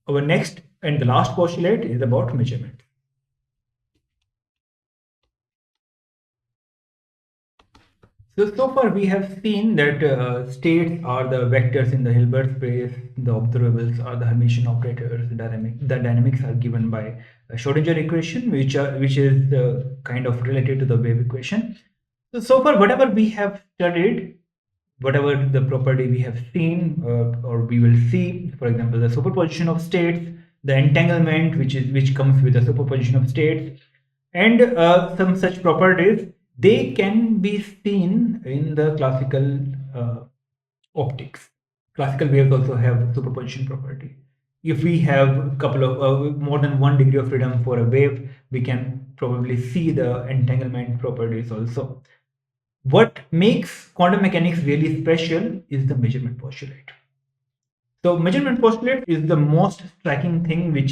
Our next and the last postulate is about measurement. So far we have seen that states are the vectors in the Hilbert space, the observables are the Hermitian operators, the dynamics are given by a Schrodinger equation, which is kind of related to the wave equation. So far, whatever we have studied, whatever the property we have seen or we will see, for example, the superposition of states, the entanglement, which comes with the superposition of states, and some such properties, they can be seen in the classical optics. Classical waves also have superposition property. If we have a couple of more than 1 degree of freedom for a wave, we can probably see the entanglement properties also. What makes quantum mechanics really special is the measurement postulate. So measurement postulate is the most striking thing, which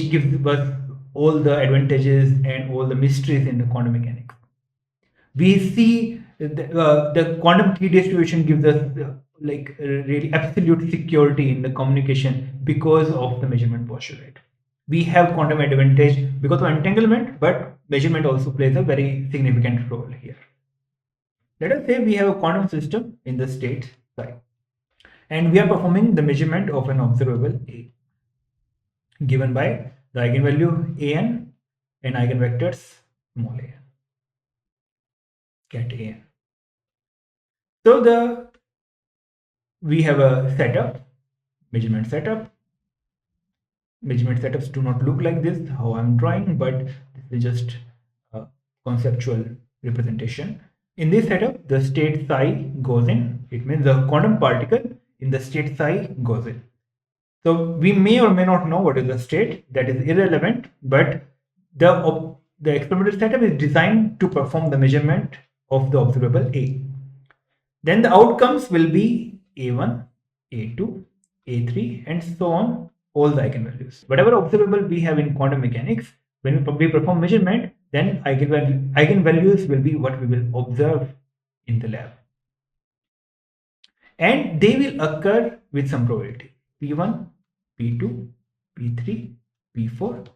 gives us all the advantages and all the mysteries in the quantum mechanics. We see the quantum key distribution gives us really absolute security in the communication because of the measurement postulate. We have quantum advantage because of entanglement, but measurement also plays a very significant role here. Let us say we have a quantum system in the state psi, and we are performing the measurement of an observable A, given by the eigenvalue an and eigenvectors small a. Get an. So we have a setup, measurement setup. Measurement setups do not look like this, how I'm drawing, but this is just a conceptual representation. In this setup, the state psi goes in. It means the quantum particle in the state psi goes in. So we may or may not know what is the state, that is irrelevant, but the experimental setup is designed to perform the measurement of the observable A. Then the outcomes will be A1, A2, A3, and so on, all the eigenvalues. Whatever observable we have in quantum mechanics, when we perform measurement, then eigenvalues will be what we will observe in the lab. And they will occur with some probability. P1, P2, P3, P4.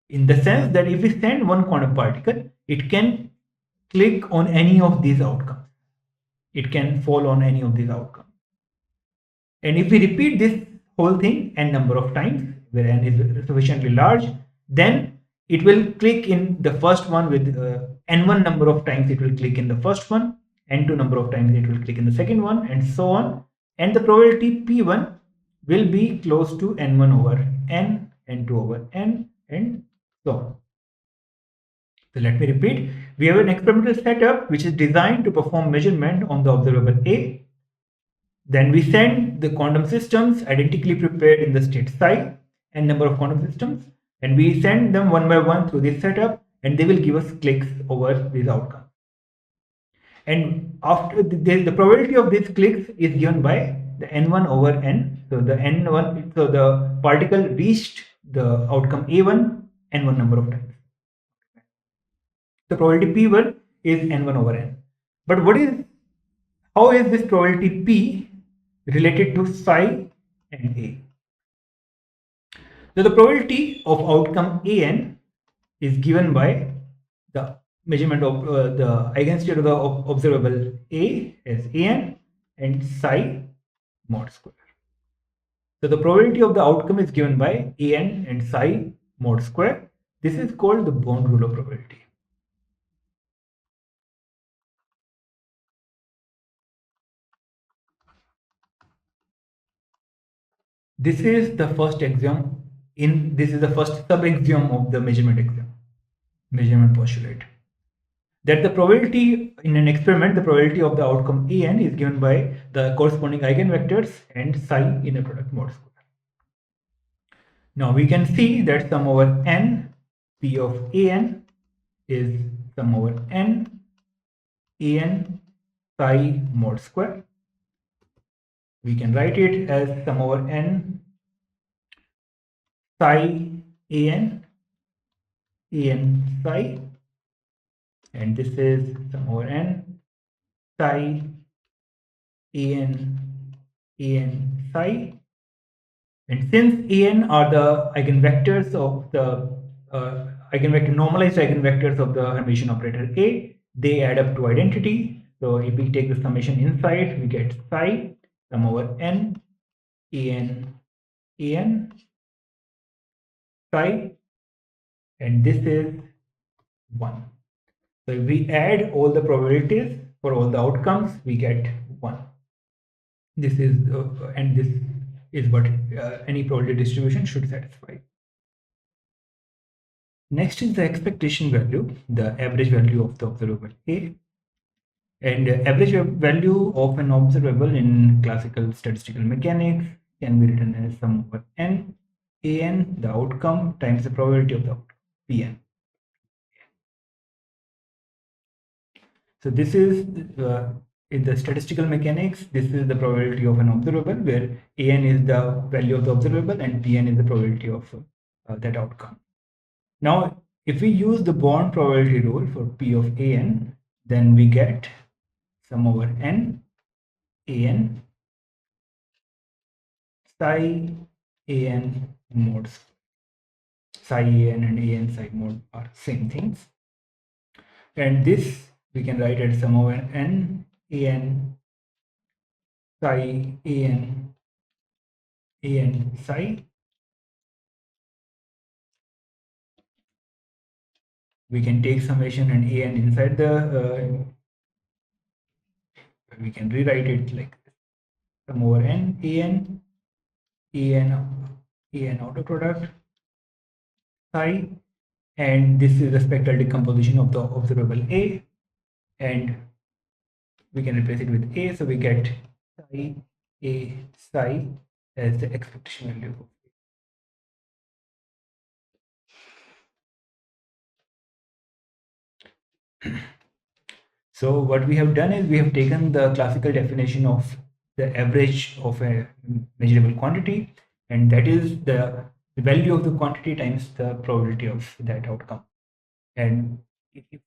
In the sense that if we send one quantum particle, it can click on any of these outcomes. It can fall on any of these outcomes. And if we repeat this whole thing n number of times, where n is sufficiently large, then it will click in the first one with n1 number of times it will click in the first one, n2 number of times it will click in the second one, and so on. And the probability P1 will be close to n1 over n, n2 over n, and so on. So let me repeat. We have an experimental setup which is designed to perform measurement on the observable A. Then we send the quantum systems identically prepared in the state psi, n number of quantum systems, and we send them one by one through this setup, and they will give us clicks over these outcomes. And after the probability of these clicks is given by the n1 over n. So the n1, so the particle reached the outcome A1 n1 number of times. The probability P1 is n1 over n. But how is this probability P related to psi and A? So the probability of outcome An is given by the measurement of the eigenstate of the observable A as An and psi mod square. So the probability of the outcome is given by An and psi mod square. This is called the bond rule of probability. This is the first axiom this is the first sub-axiom of the measurement postulate. That the probability in an experiment, the probability of the outcome An is given by the corresponding eigenvectors and psi in a product mod square. Now we can see that sum over n P of An is sum over n An psi mod square. We can write it as sum over n psi An psi, and this is sum over n psi An psi, And since En are the eigenvectors of the normalized eigenvectors of the Hermitian operator A, they add up to identity. So if we take the summation inside, we get psi sum over n En psi, and this is 1. So if we add all the probabilities for all the outcomes, we get 1. This is and this is what any probability distribution should satisfy. Next is the expectation value, the average value of the observable A. And average value of an observable in classical statistical mechanics can be written as sum over n, an, the outcome, times the probability of the outcome, Pn. So this is in the statistical mechanics, this is the probability of an observable, where an is the value of the observable and Pn is the probability of that outcome. Now, if we use the Born probability rule for P of an, then we get sum over n, an, psi an modes. Psi an and an psi mod are same things. And this we can write as sum over n, an, psi an psi. We can take summation and an inside the, we can rewrite it like this. Sum over n, an auto product, psi, and this is the spectral decomposition of the observable A, and we can replace it with A, so we get psi A psi as the expectation value. So what we have done is we have taken the classical definition of the average of a measurable quantity, and that is the value of the quantity times the probability of that outcome. And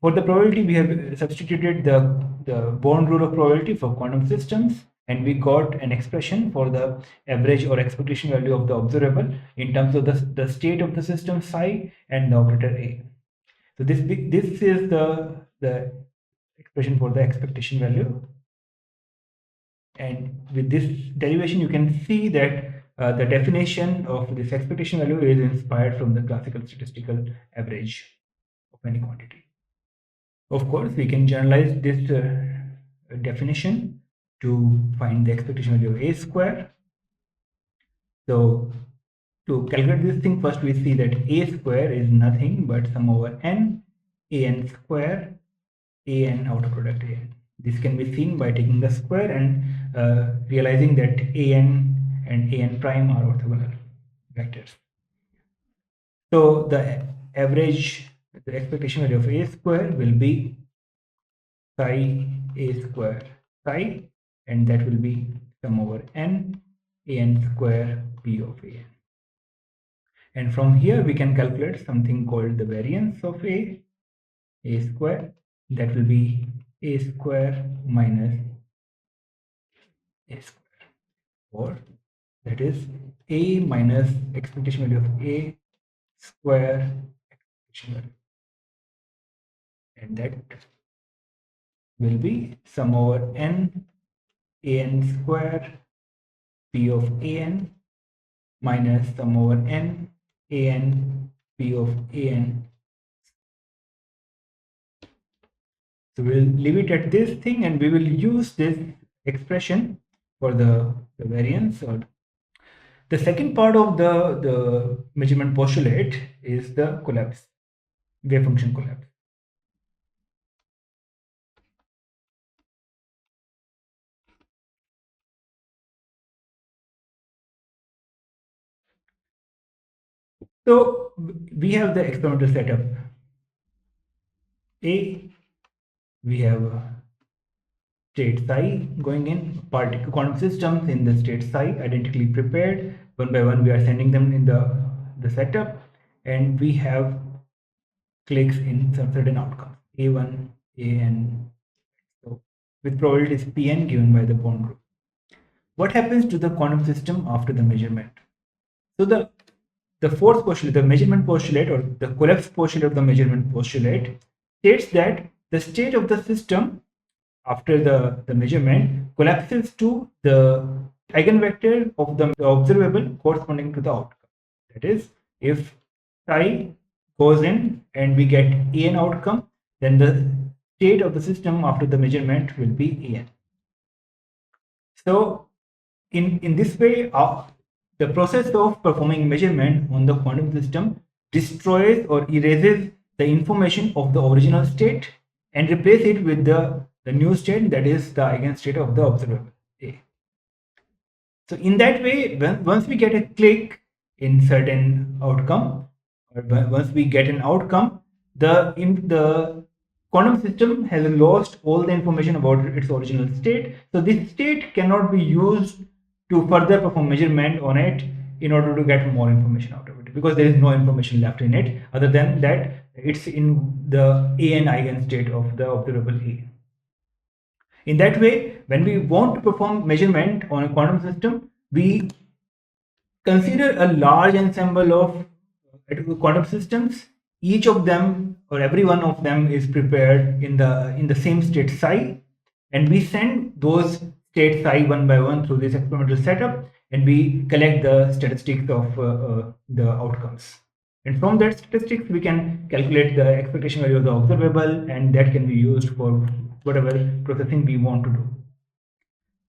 for the probability, we have substituted the Born rule of probability for quantum systems, and we got an expression for the average or expectation value of the observable in terms of the state of the system psi and the operator A. So this is the expression for the expectation value. And with this derivation, you can see that the definition of this expectation value is inspired from the classical statistical average of any quantity. Of course, we can generalize this definition to find the expectation value of A square. So to calculate this thing, first we see that A square is nothing but sum over n, an square, an outer product an. This can be seen by taking the square and realizing that an and an prime are orthogonal vectors. So the average, the expectation value of A square will be psi A square psi, and that will be sum over n, an square p of an. And from here we can calculate something called the variance of A square, that will be A square minus A square, or that is A minus expectation value of A square expectation value, and that will be sum over n, an square p of an minus sum over n, an p of an. So we'll leave it at this thing, and we will use this expression for the variance. Or the second part of the measurement postulate is the collapse, wave function collapse. So we have the experimental setup A, we have state psi going in, particle quantum systems in the state psi identically prepared. One by one we are sending them in the setup, and we have clicks in some certain outcomes A1, AN, so with probabilities Pn given by the Born group. What happens to the quantum system after the measurement? So the fourth postulate, the measurement postulate or the collapse postulate of the measurement postulate states that the state of the system after the measurement collapses to the eigenvector of the observable corresponding to the outcome. That is, if psi goes in and we get an outcome, then the state of the system after the measurement will be an. So in this way, the process of performing measurement on the quantum system destroys or erases the information of the original state and replace it with the new state, that is the eigenstate of the observable A. So in that way, once we get a click in certain outcome, or once we get an outcome, the quantum system has lost all the information about its original state. So this state cannot be used to further perform measurement on it in order to get more information out of it, because there is no information left in it other than that it's in the an eigenstate of the observable A. In that way, when we want to perform measurement on a quantum system, we consider a large ensemble of quantum systems. Each of them or every one of them is prepared in the same state psi, and we send those states psi one by one through this experimental setup, and we collect the statistics of the outcomes. And from that statistics, we can calculate the expectation value of the observable, and that can be used for whatever processing we want to do.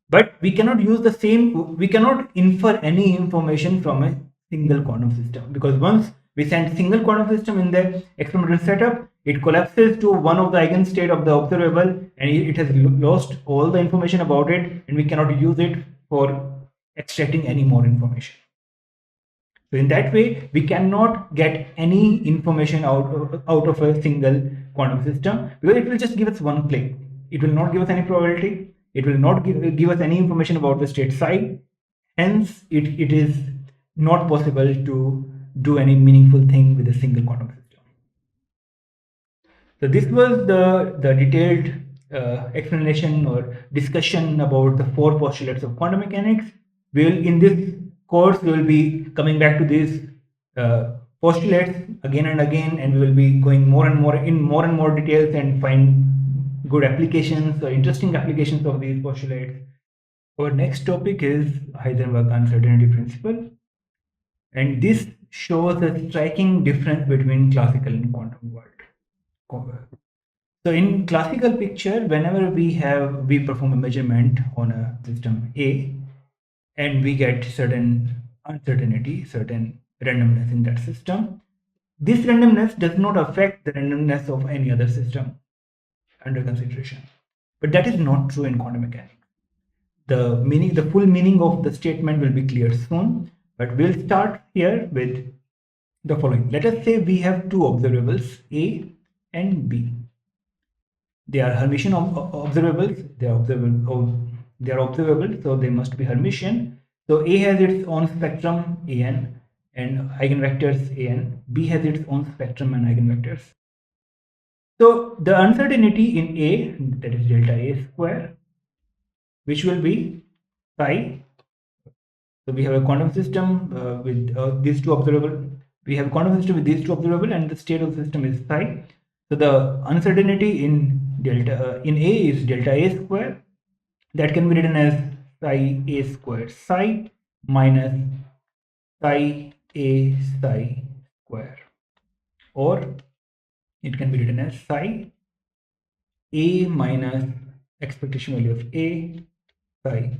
But we cannot use the same, we cannot infer any information from a single quantum system, because once we send single quantum system in the experimental setup, it collapses to one of the eigenstate of the observable, and it has lost all the information about it, and we cannot use it for extracting any more information. So in that way, we cannot get any information out of a single quantum system, because it will just give us one click. It will not give us any probability. It will not give us any information about the state psi. Hence, it is not possible to do any meaningful thing with a single quantum system. So this was the detailed explanation or discussion about the four postulates of quantum mechanics. We will, in this course, we will be coming back to these postulates again and again, and we will be going more and more details and find good applications or interesting applications of these postulates. Our next topic is Heisenberg Uncertainty principle, and this shows a striking difference between classical and quantum world. So in classical picture, whenever we perform a measurement on a system A, and we get certain uncertainty, certain randomness in that system, this randomness does not affect the randomness of any other system under consideration. But that is not true in quantum mechanics. The full meaning of the statement will be clear soon, but we'll start here with the following. Let us say we have two observables, A and B. They are Hermitian observables. They are observable, so they must be Hermitian. So A has its own spectrum an and eigenvectors an. B has its own spectrum and eigenvectors. So the uncertainty in A, that is delta A square, which will be psi. So we have a quantum system with these two observable. We have a quantum system with these two observable, and the state of the system is psi. So the uncertainty in A is delta A square. That can be written as psi A square psi minus psi A psi square, or it can be written as psi A minus expectation value of A psi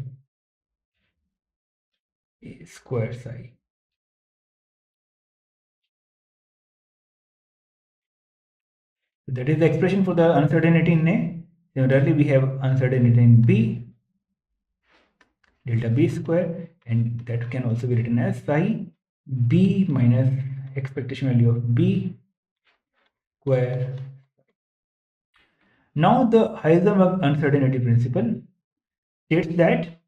A square psi. That is the expression for the uncertainty in A. Similarly, we have uncertainty in B, delta B square, and that can also be written as psi B minus expectation value of B square. Now the Heisenberg uncertainty principle states that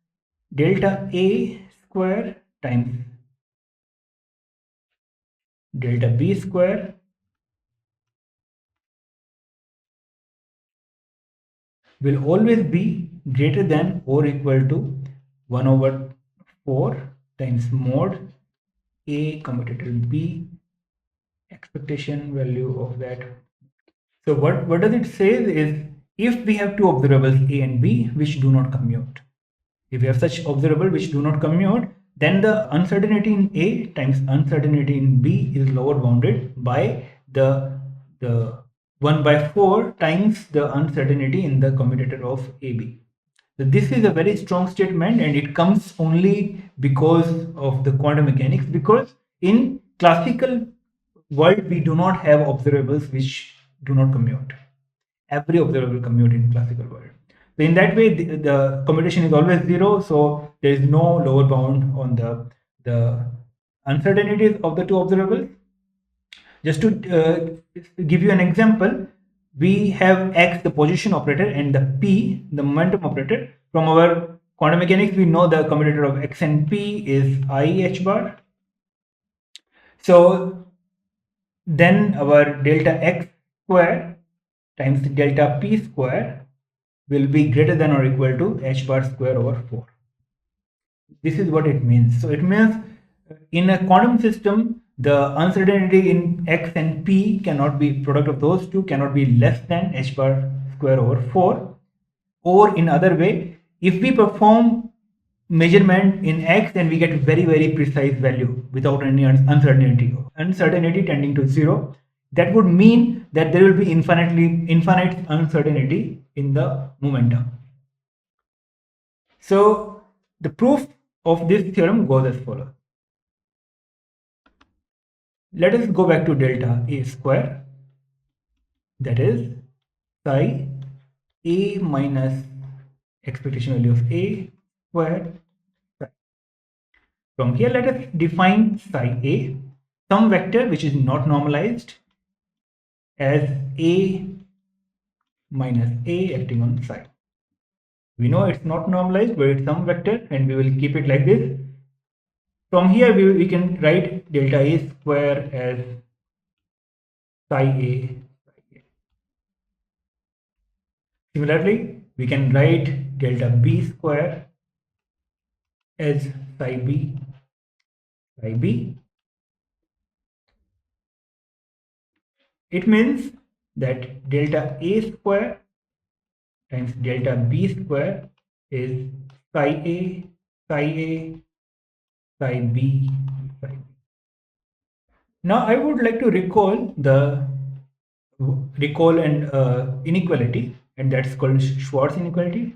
delta A square times delta B square will always be greater than or equal to 1 over 4 times mod A commutator B, expectation value of that. So what does it say is, if we have two observables A and B which do not commute, if we have such observable which do not commute, then the uncertainty in A times uncertainty in B is lower bounded by the 1 by 4 times the uncertainty in the commutator of AB. So this is a very strong statement, and it comes only because of the quantum mechanics, because in classical world we do not have observables which do not commute. Every observable commute in classical world. So in that way, the commutation is always zero. So there is no lower bound on the uncertainties of the two observables. Just to give you an example, we have x, the position operator, and the p, the momentum operator. From our quantum mechanics, we know the commutator of x and p is I h bar. So then our delta x square times delta p square will be greater than or equal to h bar square over 4. This is what it means. So it means in a quantum system, the uncertainty in x and p cannot be, product of those two cannot be less than h bar square over 4. Or in other way, if we perform measurement in x, then we get very precise value without any uncertainty tending to 0. That would mean that there will be infinite uncertainty in the momentum. So the proof of this theorem goes as follows. Let us go back to delta A square, that is psi A minus expectation value of A square. From here, let us define psi A, some vector which is not normalized, as A minus A acting on psi. We know it's not normalized, but it's some vector, and we will keep it like this. From here, we can write delta A square as psi A. Similarly, we can write delta B square as psi B. Psi B. It means that delta A square times delta B square is psi A, psi A, psi B, psi B. Now I would like to recall an inequality, and that's called Schwarz inequality.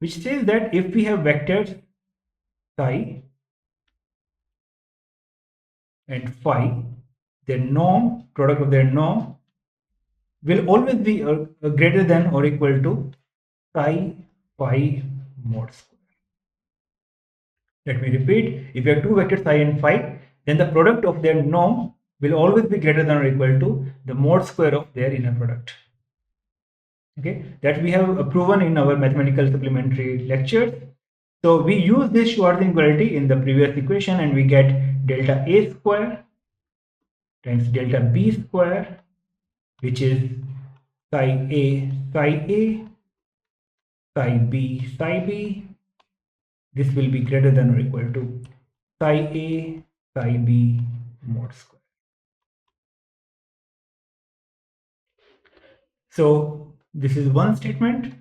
Which says that if we have vectors psi and phi, their norm, product of their norm, will always be greater than or equal to psi phi mod square. Let me repeat, if you have two vectors psi and phi, then the product of their norm will always be greater than or equal to the mod square of their inner product. Okay, that we have proven in our mathematical supplementary lectures. So we use this Schwarz inequality in the previous equation, and we get delta A square times delta B square, which is psi A, psi B. This will be greater than or equal to psi A, psi B mod square. So this is one statement.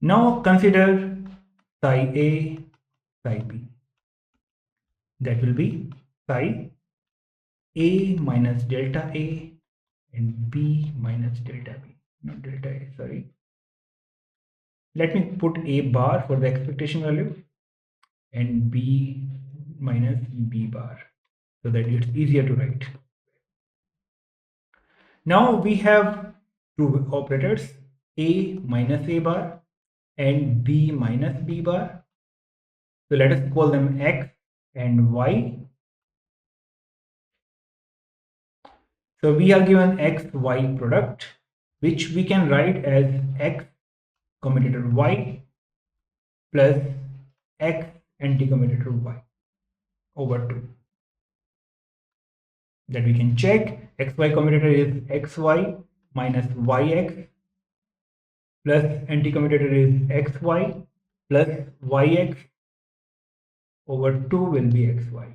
Now consider psi A, psi B. That will be psi A minus delta A and B minus delta B. Not delta A, sorry. Let me put A bar for the expectation value and B minus B bar, so that it's easier to write. Now we have two operators, A minus A bar and B minus B bar. So let us call them X and Y. So we are given X, Y product, which we can write as X commutator Y plus X anti-commutator Y over 2. that we can check. XY commutator is XY minus YX plus anti-commutator is XY plus YX over 2 will be XY.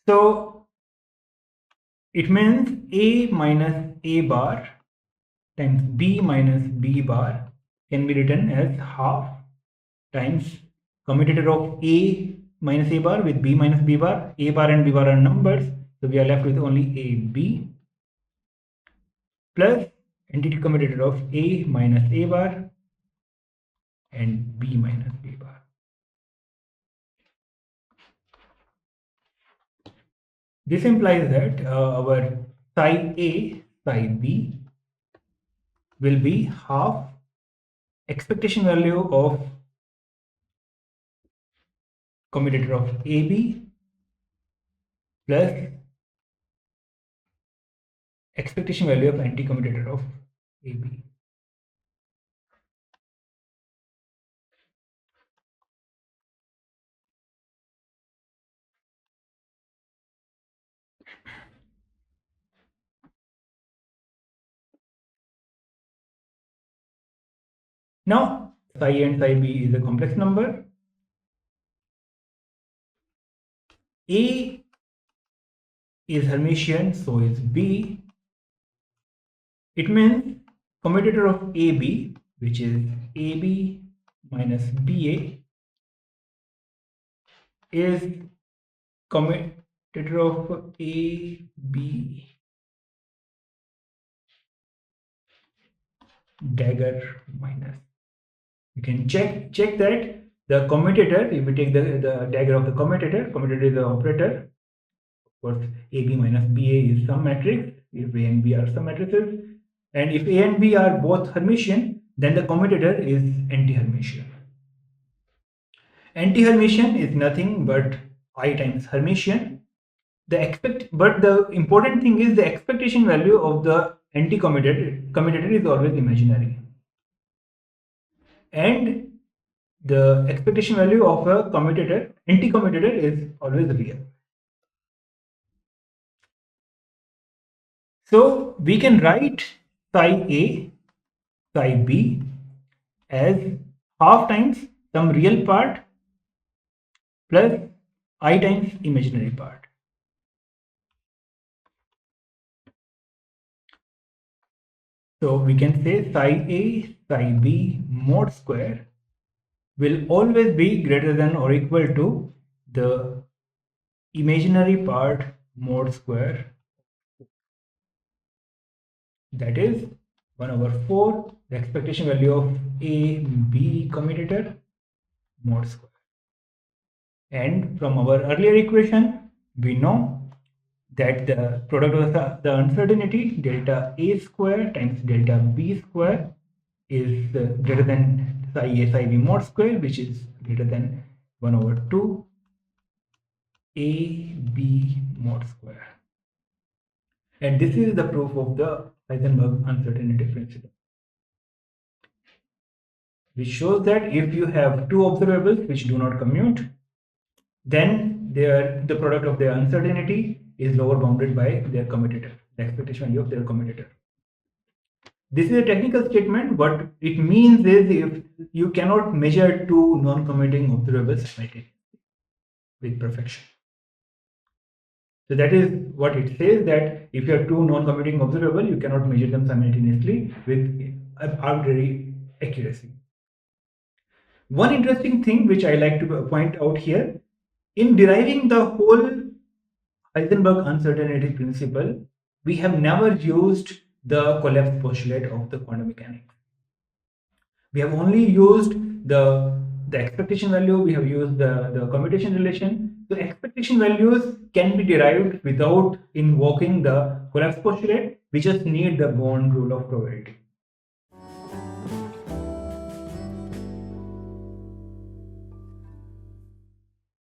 So it means A minus A bar times B minus B bar can be written as half times commutator of A minus A bar with B minus B bar. A bar and B bar are numbers, so we are left with only AB plus entity commutator of A minus A bar and B minus B bar. This implies that our psi A, psi B will be half expectation value of commutator of AB plus expectation value of anti-commutator of AB. Now, psi A and psi B is a complex number. A is Hermitian, so is B. It means commutator of AB, which is AB minus BA, is commutator of AB dagger minus. You can check that the commutator, if we take the dagger of the commutator is the operator. Of course, AB minus BA is some matrix, if A and B are some matrices. And if A and B are both Hermitian, then the commutator is anti-Hermitian. Anti-Hermitian is nothing but I times Hermitian. But the important thing is the expectation value of the anti-commutator is always imaginary. And the expectation value of a anti-commutator is always real. So we can write psi A, psi B as half times some real part plus I times imaginary part. So we can say psi A, psi B mod square will always be greater than or equal to the imaginary part mod square, that is 1 over 4 the expectation value of A B commutator mod square. And from our earlier equation we know that the product of the uncertainty delta A square times delta B square is greater than psi A psi B mod square, which is greater than 1 over 2 A B mod square. And this is the proof of the Heisenberg uncertainty principle, which shows that if you have two observables which do not commute, then the product of their uncertainty is lower bounded by their commutator, the expectation value of their commutator. This is a technical statement. What it means is if you cannot measure two non-commuting observables simultaneously with perfection. So that is what it says, that if you have two non-commuting observables, you cannot measure them simultaneously with arbitrary accuracy. One interesting thing which I like to point out here, in deriving the whole Heisenberg uncertainty principle, we have never used the collapse postulate of the quantum mechanics. We have only used the expectation value, we have used the commutation relation. So expectation values can be derived without invoking the collapse postulate. We just need the Bond rule of probability.